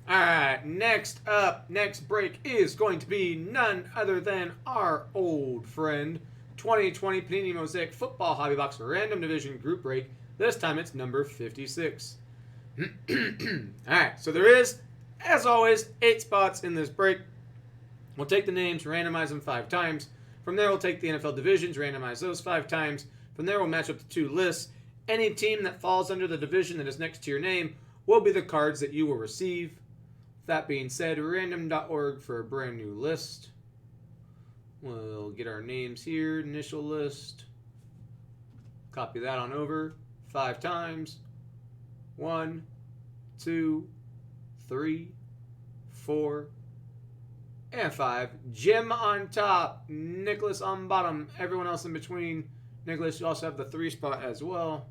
Alright, next up, next break is going to be none other than our old friend, 2020 Panini Mosaic Football Hobby Box Random Division Group Break. This time it's number 56. Alright, so there is, as always, 8 spots in this break. We'll take the names, randomize them 5 times. From there, we'll take the NFL divisions, randomize those 5 times. From there, we'll match up the 2 lists. Any team that falls under the division that is next to your name will be the cards that you will receive. That being said, random.org for a brand new list. We'll get our names here, initial list. Copy that on over 5 times. 1, 2, 3, 4, and 5. Jim on top, Nicholas on bottom, everyone else in between. Nicholas, you also have the 3 spot as well.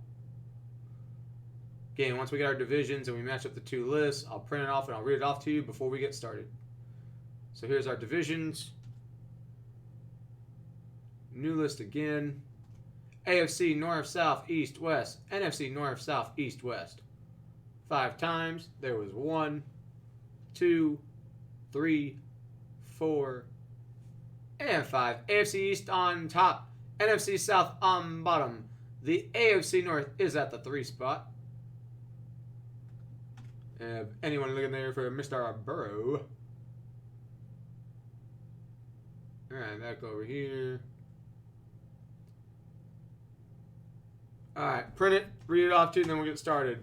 Again, once we get our divisions and we match up the 2 lists, I'll print it off and I'll read it off to you before we get started. So here's our divisions. New list again. AFC North, South, East, West. NFC North, South, East, West. 5 times. There was 1, 2, 3, 4, and 5. AFC East on top. NFC South on bottom. The AFC North is at the 3 spot. Anyone looking there for Mr. Burrow? Alright, back over here. Alright, print it, read it off to you, and then we'll get started.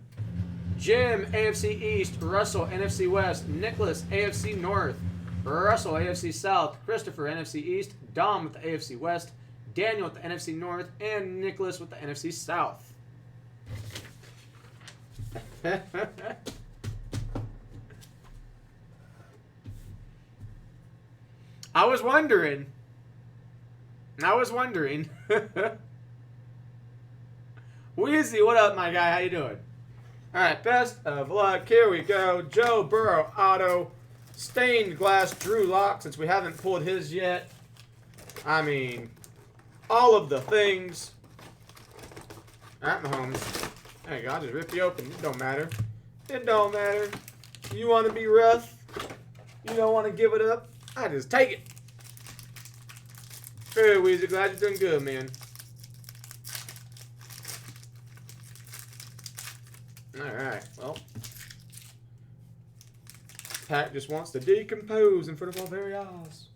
Jim, AFC East. Russell, NFC West. Nicholas, AFC North. Russell, AFC South. Christopher, NFC East. Dom with the AFC West. Daniel with the NFC North. And Nicholas with the NFC South. I was wondering. Weezy, what up, my guy? How you doing? All right, best of luck. Here we go. Joe Burrow auto. Stained glass Drew Lock, since we haven't pulled his yet. I mean, all of the things. All right, Mahomes. There you go. I'll just rip you open. It don't matter. It don't matter. You want to be rough? You don't want to give it up? I just take it. Hey, Weezy, glad you're doing good, man. Alright, well. Pack just wants to decompose in front of our very eyes.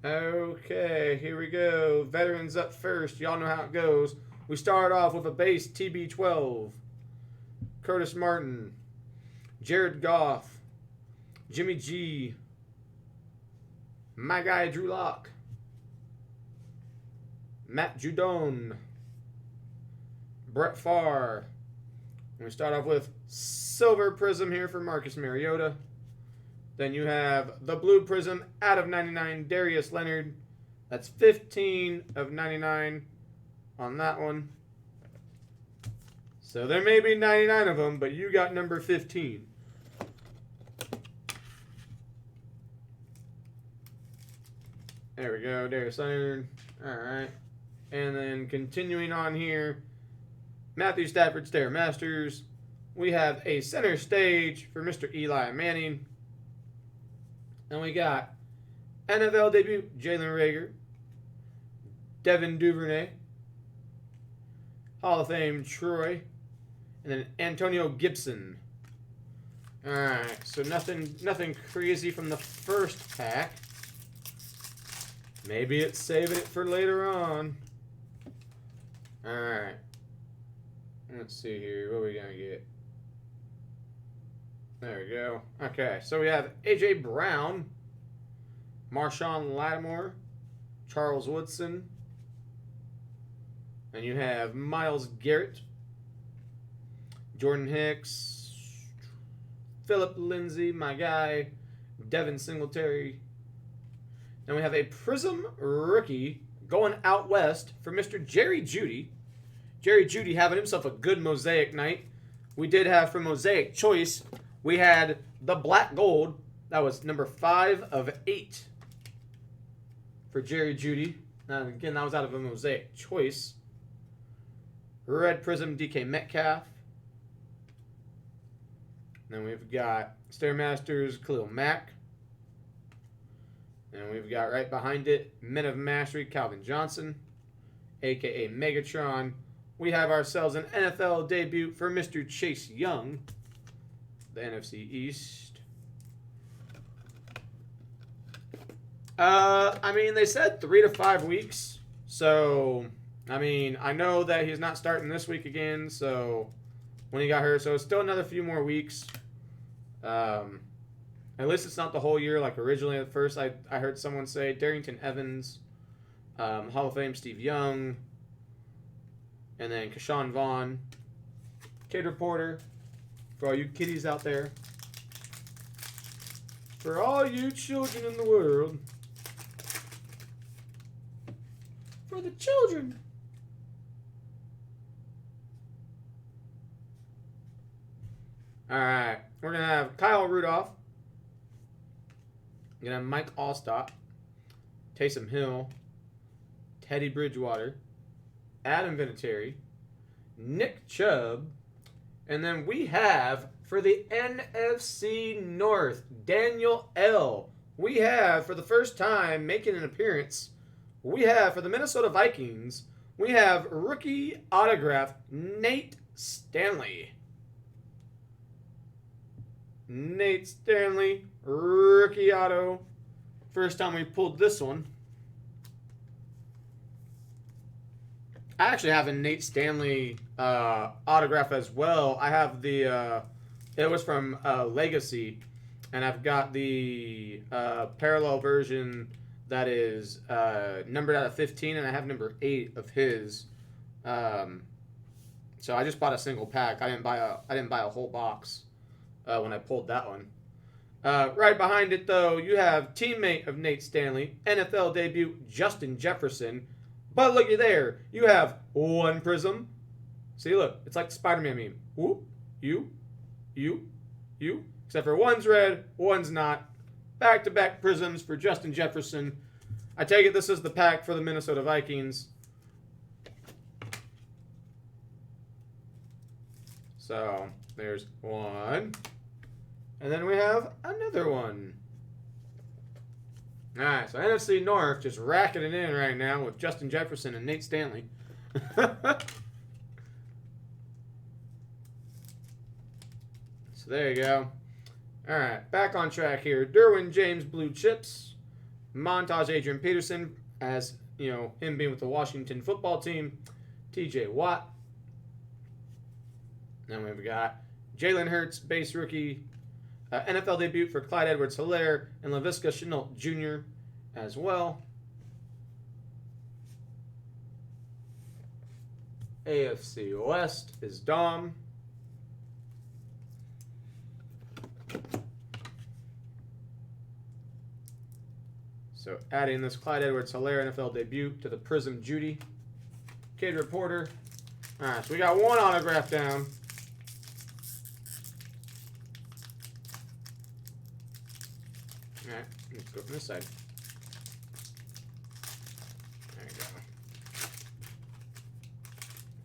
Okay, here we go. Veterans up first. Y'all know how it goes. We start off with a base TB12. Curtis Martin. Jared Goff. Jimmy G. My guy Drew Lock. Matt Judon. Brett Favre. And we start off with Silver Prism here for Marcus Mariota. Then you have the Blue Prism out of 99, Darius Leonard. That's 15 of 99 on that one. So there may be 99 of them, but you got number 15. There we go, Darius Leonard. All right. And then continuing on here, Matthew Stafford Stairmasters. We have a center stage for Mr. Eli Manning. And we got NFL debut, Jalen Reagor. Devin Duvernay. Hall of Fame, Troy. And then Antonio Gibson. Alright, so nothing crazy from the first pack. Maybe it's saving it for later on. Alright. Let's see here. What are we going to get? There we go. Okay, so we have A.J. Brown, Marshawn Lattimore, Charles Woodson, and you have Myles Garrett, Jordan Hicks, Philip Lindsay, my guy, Devin Singletary. Then we have a Prism rookie going out west for Mr. Jerry Jeudy. Jerry Jeudy having himself a good Mosaic night. We did have for Mosaic Choice, we had the black gold. That was number 5 of 8 for Jerry Jeudy. Now, again, that was out of a Mosaic Choice. Red Prism DK Metcalf. Then we've got Stairmasters, Khalil Mack. And we've got right behind it, Men of Mastery, Calvin Johnson, a.k.a. Megatron. We have ourselves an NFL debut for Mr. Chase Young, the NFC East. I mean, they said 3 to 5 weeks. So, I mean, I know that he's not starting this week again, so when he got hurt. So it's still another few more weeks. At least it's not the whole year like originally at first I heard someone say. Darrington Evans, Hall of Fame Steve Young, and then Keyshawn Vaughn. Kid Reporter, for all you kiddies out there. For all you children in the world. For the children. Alright, we're going to have Kyle Rudolph. We're going to have Mike Allstott, Taysom Hill, Teddy Bridgewater, Adam Vinatieri, Nick Chubb, and then we have, for the NFC North, Daniel L. We have, for the first time, making an appearance, we have, for the Minnesota Vikings, we have rookie autograph, Nate Stanley. Nate Stanley, rookie auto. First time we pulled this one. I actually have a Nate Stanley autograph as well. I have the, it was from Legacy, and I've got the parallel version that is numbered out of 15, and I have number 8 of his. So I just bought a single pack. I didn't buy a whole box when I pulled that one. Right behind it, though, you have teammate of Nate Stanley, NFL debut Justin Jefferson. But looky there, you have one prism. See, look, it's like the Spider-Man meme. Whoop, you. Except for one's red, one's not. Back-to-back prisms for Justin Jefferson. I take it this is the pack for the Minnesota Vikings. So, there's one. And then we have another one. Alright, so NFC North just racking it in right now with Justin Jefferson and Nate Stanley. So there you go. Alright, back on track here. Derwin James Blue Chips. Montage Adrian Peterson as, you know, him being with the Washington football team. TJ Watt. Then we've got Jalen Hurts, base rookie. NFL debut for Clyde Edwards-Helaire and Laviska Shenault Jr. as well. AFC West is Dom. So adding this Clyde Edwards-Helaire NFL debut to the Prism Judy. Kid Reporter. All right, so we got one autograph down. Alright, let's go from this side. There you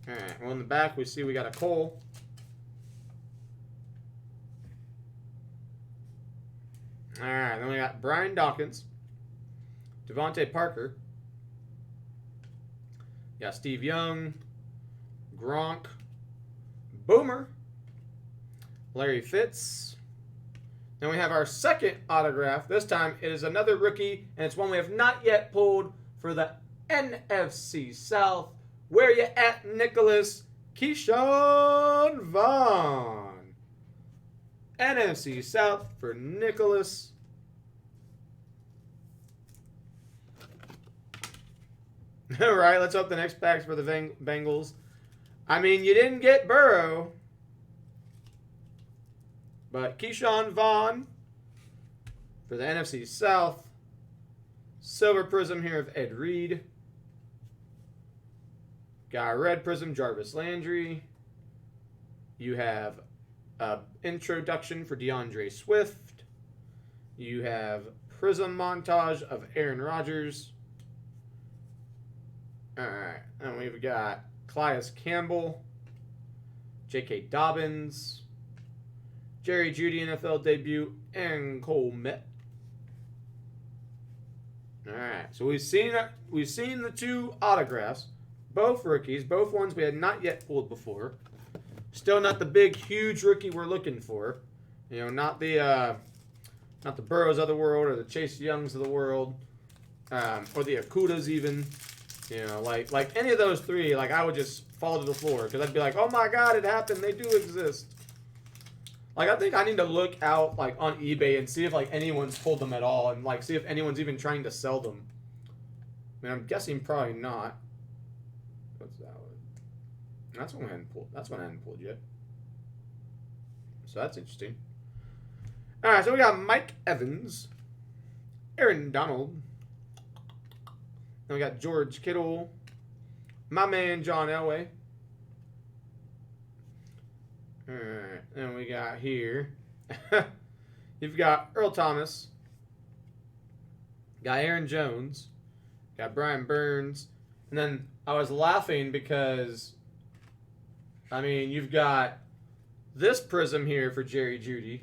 go. Alright, well in the back we see we got a Cole. Alright, then we got Brian Dawkins. Devontae Parker. Yeah, Steve Young. Gronk. Boomer. Larry Fitz. Then we have our second autograph. This time it is another rookie, and it's one we have not yet pulled for the NFC South. Where you at, Nicholas? Keyshawn Vaughn. NFC South for Nicholas. All right, let's hope the next pack's for the Bengals. I mean, you didn't get Burrow. But Keyshawn Vaughn for the NFC South. Silver Prism here of Ed Reed. Got a red prism, Jarvis Landry. You have an introduction for DeAndre Swift. You have prism montage of Aaron Rodgers. All right, and we've got Calais Campbell, J.K. Dobbins, Jerry Jeudy NFL debut, and Cole Met. All right, so we've seen the 2 autographs, both rookies, both ones we had not yet pulled before. Still not the big, huge rookie we're looking for. You know, not the Burrows of the world or the Chase Youngs of the world, or the Akudas even. You know, like any of those 3, like I would just fall to the floor because I'd be like, oh my God, it happened. They do exist. Like I think I need to look out like on eBay and see if like anyone's pulled them at all, and like see if anyone's even trying to sell them. I mean, I'm guessing probably not. What's that one? That's one I hadn't pulled. That's one I hadn't pulled yet. So that's interesting. All right, so we got Mike Evans, Aaron Donald. Then we got George Kittle, my man John Elway. All right, then we got here. You've got Earl Thomas, got Aaron Jones, got Brian Burns, and then I was laughing because, I mean, you've got this prism here for Jerry Jeudy.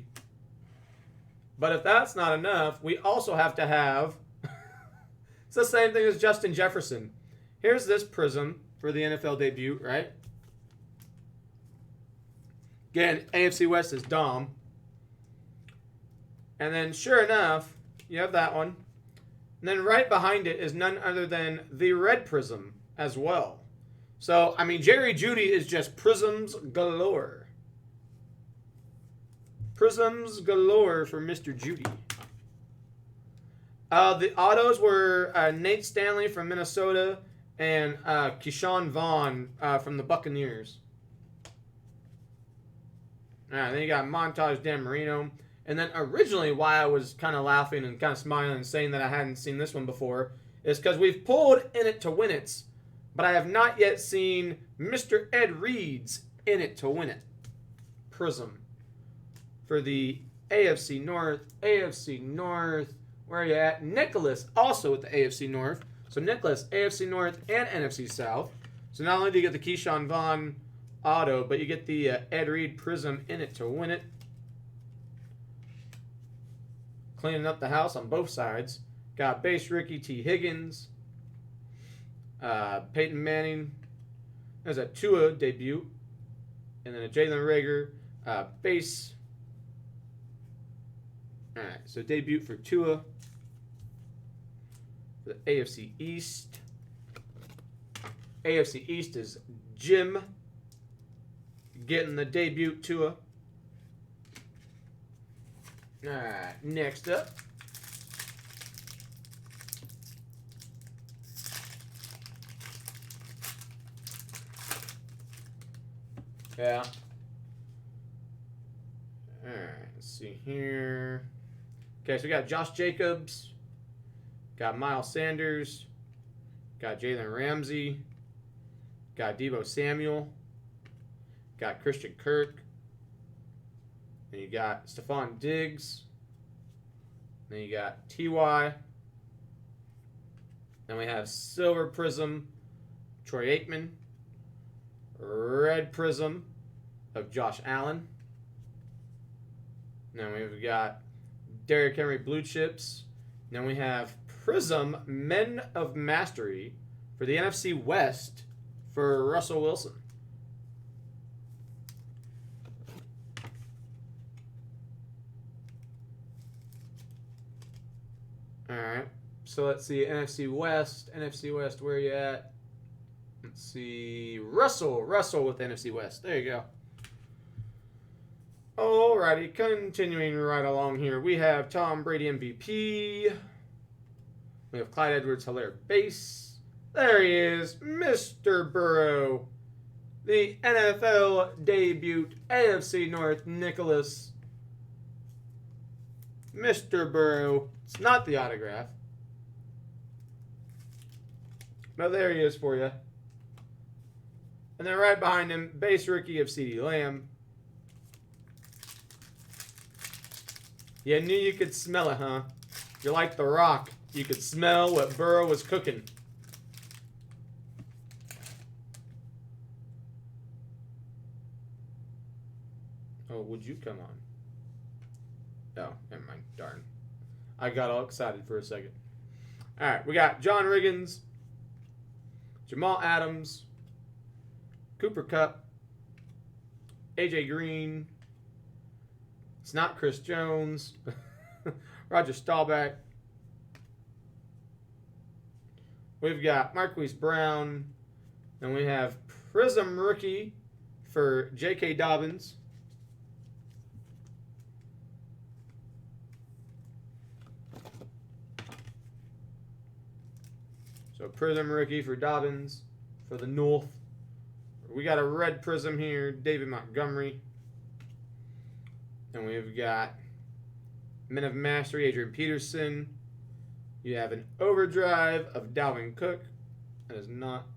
But if that's not enough, we also have to have, it's the same thing as Justin Jefferson. Here's this prism for the NFL debut, right? Again, AFC West is Dom. And then, sure enough, you have that one. And then right behind it is none other than the red prism as well. So, I mean, Jerry Jeudy is just prisms galore. Prisms galore for Mr. Jeudy. The autos were Nate Stanley from Minnesota and Keyshawn Vaughn from the Buccaneers. All right, then you got Montage Dan Marino. And then originally why I was kind of laughing and kind of smiling and saying that I hadn't seen this one before is because we've pulled In It to Win It, but I have not yet seen Mr. Ed Reed's In It to Win It prism for the AFC North. AFC North, where are you at? Nicholas, also with the AFC North. So Nicholas, AFC North and NFC South. So not only do you get the Keyshawn Vaughn auto, but you get the Ed Reed prism In It to Win It. Cleaning up the house on both sides. Got base rookie T. Higgins. Peyton Manning. There's a Tua debut. And then a Jalen Reagor base. Alright, so debut for Tua. For the AFC East. AFC East is Jim. Getting the debut Tua. Alright, next up. Yeah. Alright, let's see here. Okay, so we got Josh Jacobs. Got Miles Sanders. Got Jalen Ramsey. Got Deebo Samuel. Got Christian Kirk. Then you got Stephon Diggs. Then you got T.Y. Then we have Silver Prism, Troy Aikman. Red Prism of Josh Allen. Then we've got Derrick Henry Blue Chips. Then we have Prism Men of Mastery for the NFC West for Russell Wilson. Alright, so let's see, NFC West, where are you at? Let's see, Russell with NFC West, there you go. Alrighty, continuing right along here, we have Tom Brady MVP, we have Clyde Edwards-Helaire base, there he is, Mr. Burrow, the NFL debut, AFC North, Nicholas, Mr. Burrow. It's not the autograph. But there he is for you. And then right behind him, base rookie of CeeDee Lamb. You knew you could smell it, huh? You're like The Rock. You could smell what Burrow was cooking. Oh, would you come on? Oh, never mind. Darn. I got all excited for a second. All right, we got John Riggins, Jamal Adams, Cooper Kupp, AJ Green. It's not Chris Jones. Roger Staubach. We've got Marquise Brown. And we have Prism rookie for J.K. Dobbins. So Prism rookie for Dobbins for the North. We got a red Prism here, David Montgomery. And we've got Men of Mastery, Adrian Peterson. You have an overdrive of Dalvin Cook. That is not...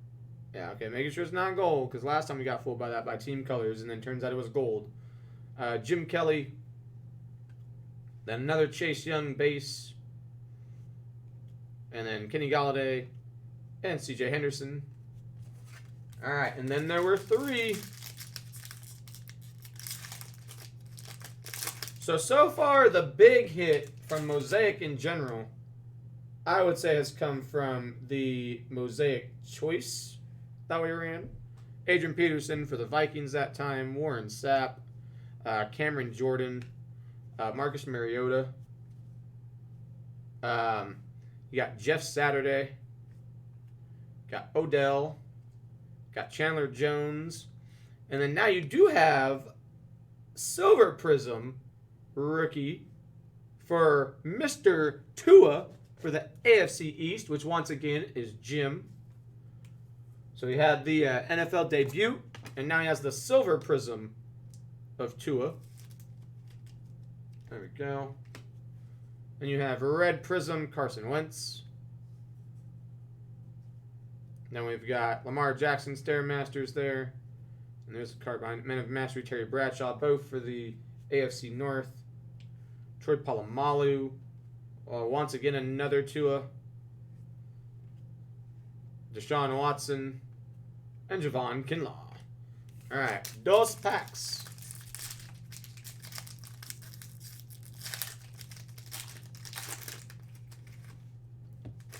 Yeah, okay, making sure it's not gold, because last time we got fooled by that by team colors, and then turns out it was gold. Jim Kelly. Then another Chase Young base. And then Kenny Galladay. And C.J. Henderson. All right, and then there were 3. So far, the big hit from Mosaic in general, I would say, has come from the Mosaic choice that we ran. Adrian Peterson for the Vikings that time. Warren Sapp. Cameron Jordan. Marcus Mariota. You got Jeff Saturday. Got Odell. Got Chandler Jones. And then now you do have Silver Prism rookie for Mr. Tua for the AFC East, which once again is Jim. So he had the NFL debut, and now he has the Silver Prism of Tua. There we go. And you have Red Prism Carson Wentz. Then we've got Lamar Jackson Stairmasters there. And there's a card behind Men of Mastery Terry Bradshaw, both for the AFC North. Troy Polamalu. Once again, another Tua. Deshaun Watson. And Javon Kinlaw. All right, dos packs.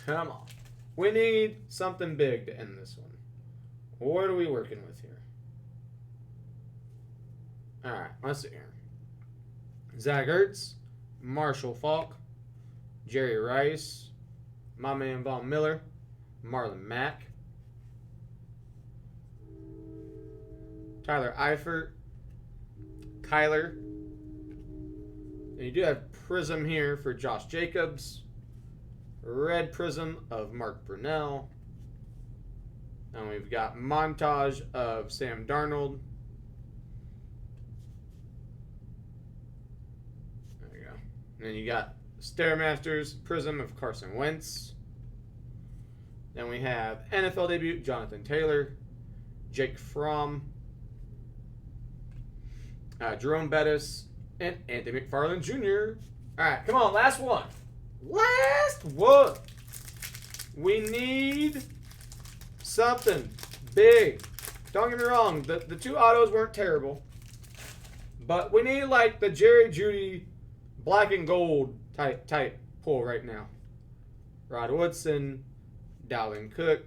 Come on. We need something big to end this one. What are we working with here? All right, let's see here. Zach Ertz, Marshall Faulk, Jerry Rice, my man Von Miller, Marlon Mack, Tyler Eifert, Kyler. And you do have Prism here for Josh Jacobs. Red Prism of Mark Brunell. And we've got Montage of Sam Darnold. There you go. And then you got Stairmasters Prism of Carson Wentz. Then we have NFL debut Jonathan Taylor, Jake Fromm, Jerome Bettis, and Anthony McFarland Jr. All right, come on, last one. Last one. We need something big. Don't get me wrong, the 2 autos weren't terrible. But we need like the Jerry Jeudy black and gold type pull right now. Rod Woodson, Dalvin Cook,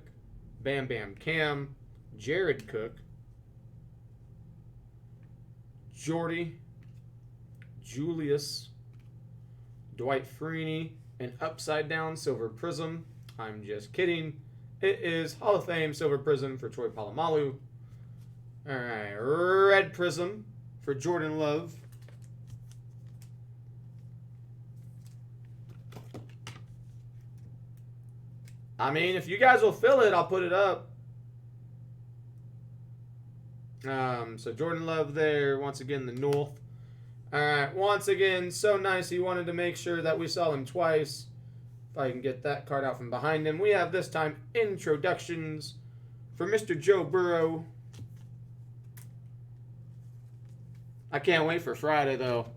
Bam Bam Cam, Jared Cook, Jordy, Julius, Dwight Freeney, and upside down Silver Prism. I'm just kidding. It is Hall of Fame Silver Prism for Troy Polamalu. All right, Red Prism for Jordan Love. I mean, if you guys will fill it, I'll put it up. So Jordan Love there, once again, the North. All right, once again, so nice. He wanted to make sure that we saw him twice. If I can get that card out from behind him. We have this time introductions for Mr. Joe Burrow. I can't wait for Friday, though.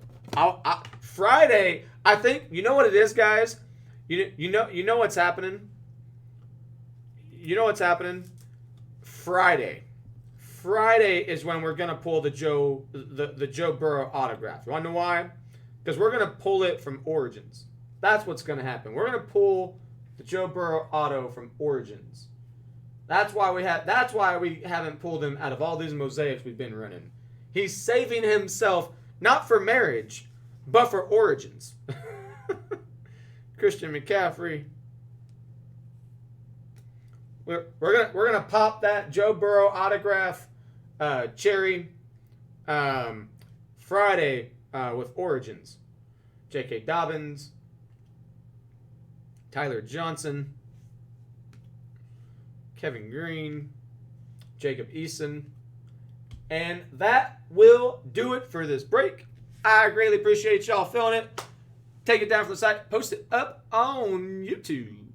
Friday, I think, you know what it is, guys? You know what's happening? You know what's happening? Friday is when we're gonna pull the Joe Burrow autograph. You wanna know why? because we're going to pull it from Origins. That's what's going to happen. We're going to pull the Joe Burrow auto from Origins. That's why we haven't pulled him out of all these mosaics we've been running. He's saving himself not for marriage, but for Origins. Christian McCaffrey. We're gonna pop that Joe Burrow autograph cherry Friday with Origins. J.K. Dobbins, Tyler Johnson, Kevin Green, Jacob Eason, and that will do it for this break. I greatly appreciate y'all filling it. Take it down from the site, post it up on YouTube.